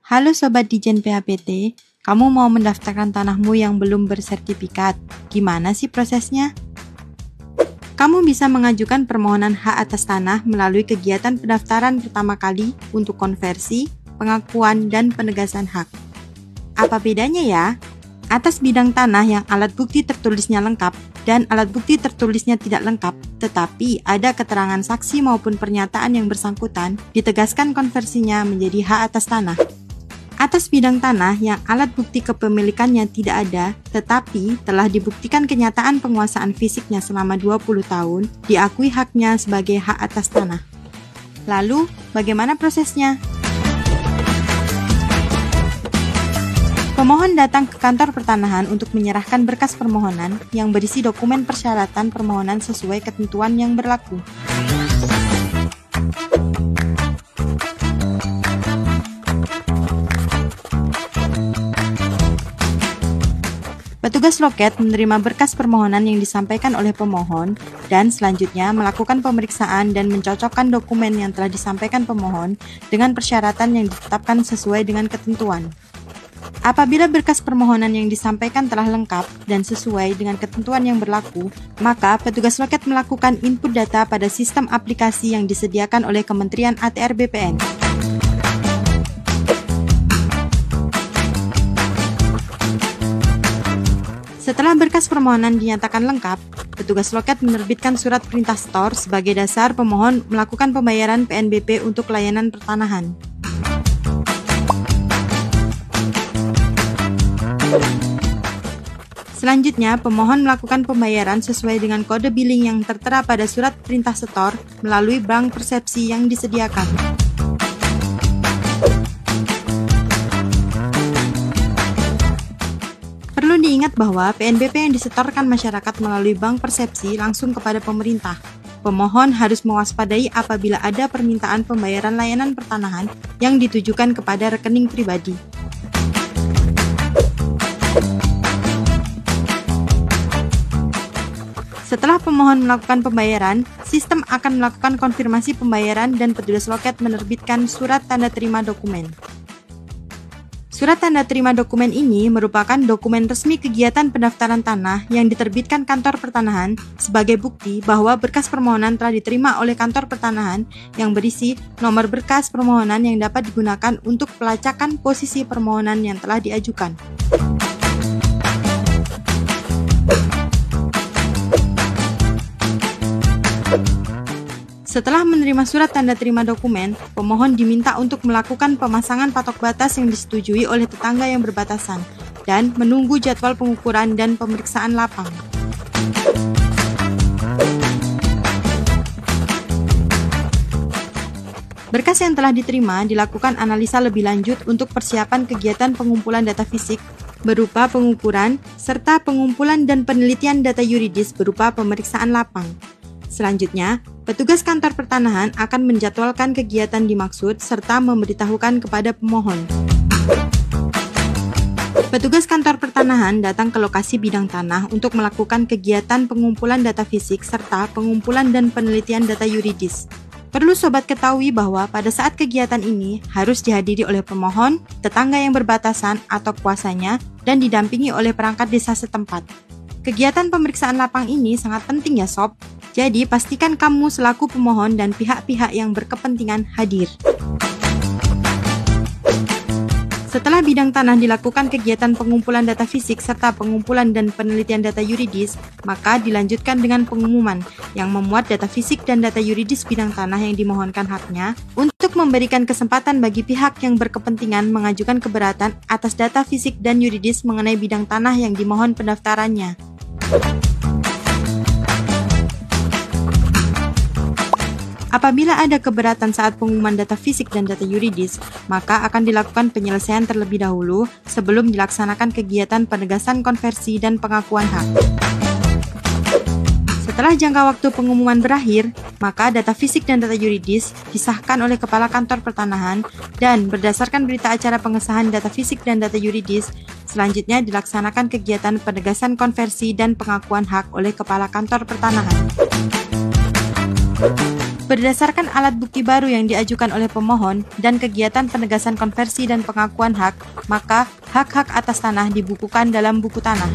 Halo Sobat Dijen PHPT, kamu mau mendaftarkan tanahmu yang belum bersertifikat. Gimana sih prosesnya? Kamu bisa mengajukan permohonan hak atas tanah melalui kegiatan pendaftaran pertama kali untuk konversi, pengakuan, dan penegasan hak. Apa bedanya ya? Atas bidang tanah yang alat bukti tertulisnya lengkap dan alat bukti tertulisnya tidak lengkap, tetapi ada keterangan saksi maupun pernyataan yang bersangkutan, ditegaskan konversinya menjadi hak atas tanah. Atas bidang tanah yang alat bukti kepemilikannya tidak ada, tetapi telah dibuktikan kenyataan penguasaan fisiknya selama 20 tahun, diakui haknya sebagai hak atas tanah. Lalu, bagaimana prosesnya? Pemohon datang ke kantor pertanahan untuk menyerahkan berkas permohonan yang berisi dokumen persyaratan permohonan sesuai ketentuan yang berlaku. Petugas loket menerima berkas permohonan yang disampaikan oleh pemohon dan selanjutnya melakukan pemeriksaan dan mencocokkan dokumen yang telah disampaikan pemohon dengan persyaratan yang ditetapkan sesuai dengan ketentuan. Apabila berkas permohonan yang disampaikan telah lengkap dan sesuai dengan ketentuan yang berlaku, maka petugas loket melakukan input data pada sistem aplikasi yang disediakan oleh Kementerian ATR BPN. Setelah berkas permohonan dinyatakan lengkap, petugas loket menerbitkan surat perintah setor sebagai dasar pemohon melakukan pembayaran PNBP untuk layanan pertanahan. Selanjutnya, pemohon melakukan pembayaran sesuai dengan kode billing yang tertera pada surat perintah setor melalui bank persepsi yang disediakan. Perlu diingat bahwa PNBP yang disetorkan masyarakat melalui bank persepsi langsung kepada pemerintah. Pemohon harus mewaspadai apabila ada permintaan pembayaran layanan pertanahan yang ditujukan kepada rekening pribadi. Setelah pemohon melakukan pembayaran, sistem akan melakukan konfirmasi pembayaran dan petugas loket menerbitkan surat tanda terima dokumen. Surat tanda terima dokumen ini merupakan dokumen resmi kegiatan pendaftaran tanah yang diterbitkan kantor pertanahan sebagai bukti bahwa berkas permohonan telah diterima oleh kantor pertanahan yang berisi nomor berkas permohonan yang dapat digunakan untuk pelacakan posisi permohonan yang telah diajukan. Setelah menerima surat tanda terima dokumen, pemohon diminta untuk melakukan pemasangan patok batas yang disetujui oleh tetangga yang berbatasan dan menunggu jadwal pengukuran dan pemeriksaan lapang. Berkas yang telah diterima dilakukan analisa lebih lanjut untuk persiapan kegiatan pengumpulan data fisik berupa pengukuran serta pengumpulan dan penelitian data yuridis berupa pemeriksaan lapang. Selanjutnya, petugas kantor pertanahan akan menjadwalkan kegiatan dimaksud serta memberitahukan kepada pemohon. Petugas kantor pertanahan datang ke lokasi bidang tanah untuk melakukan kegiatan pengumpulan data fisik serta pengumpulan dan penelitian data yuridis. Perlu sobat ketahui bahwa pada saat kegiatan ini harus dihadiri oleh pemohon, tetangga yang berbatasan atau kuasanya, dan didampingi oleh perangkat desa setempat. Kegiatan pemeriksaan lapang ini sangat penting ya sob, jadi pastikan kamu selaku pemohon dan pihak-pihak yang berkepentingan hadir. Setelah bidang tanah dilakukan kegiatan pengumpulan data fisik serta pengumpulan dan penelitian data yuridis, maka dilanjutkan dengan pengumuman yang memuat data fisik dan data yuridis bidang tanah yang dimohonkan haknya untuk memberikan kesempatan bagi pihak yang berkepentingan mengajukan keberatan atas data fisik dan yuridis mengenai bidang tanah yang dimohon pendaftarannya. Apabila ada keberatan saat pengumuman data fisik dan data yuridis, maka akan dilakukan penyelesaian terlebih dahulu sebelum dilaksanakan kegiatan penegasan konversi dan pengakuan hak. Setelah jangka waktu pengumuman berakhir, maka data fisik dan data yuridis disahkan oleh Kepala Kantor Pertanahan dan berdasarkan berita acara pengesahan data fisik dan data yuridis, selanjutnya dilaksanakan kegiatan penegasan konversi dan pengakuan hak oleh Kepala Kantor Pertanahan. Berdasarkan alat bukti baru yang diajukan oleh pemohon dan kegiatan penegasan konversi dan pengakuan hak, maka hak-hak atas tanah dibukukan dalam buku tanah.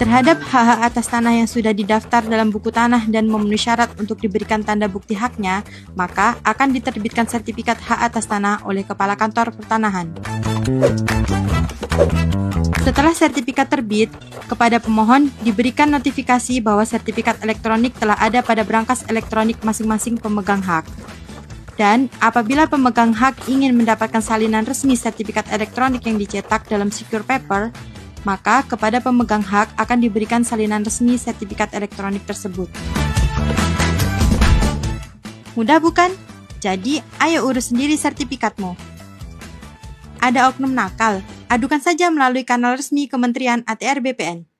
Terhadap hak-hak atas tanah yang sudah didaftar dalam buku tanah dan memenuhi syarat untuk diberikan tanda bukti haknya, maka akan diterbitkan sertifikat hak atas tanah oleh Kepala Kantor Pertanahan. Setelah sertifikat terbit, kepada pemohon diberikan notifikasi bahwa sertifikat elektronik telah ada pada berangkas elektronik masing-masing pemegang hak. Dan apabila pemegang hak ingin mendapatkan salinan resmi sertifikat elektronik yang dicetak dalam secure paper, maka kepada pemegang hak akan diberikan salinan resmi sertifikat elektronik tersebut. Mudah bukan? Jadi, ayo urus sendiri sertifikatmu. Ada oknum nakal? Adukan saja melalui kanal resmi Kementerian ATR BPN.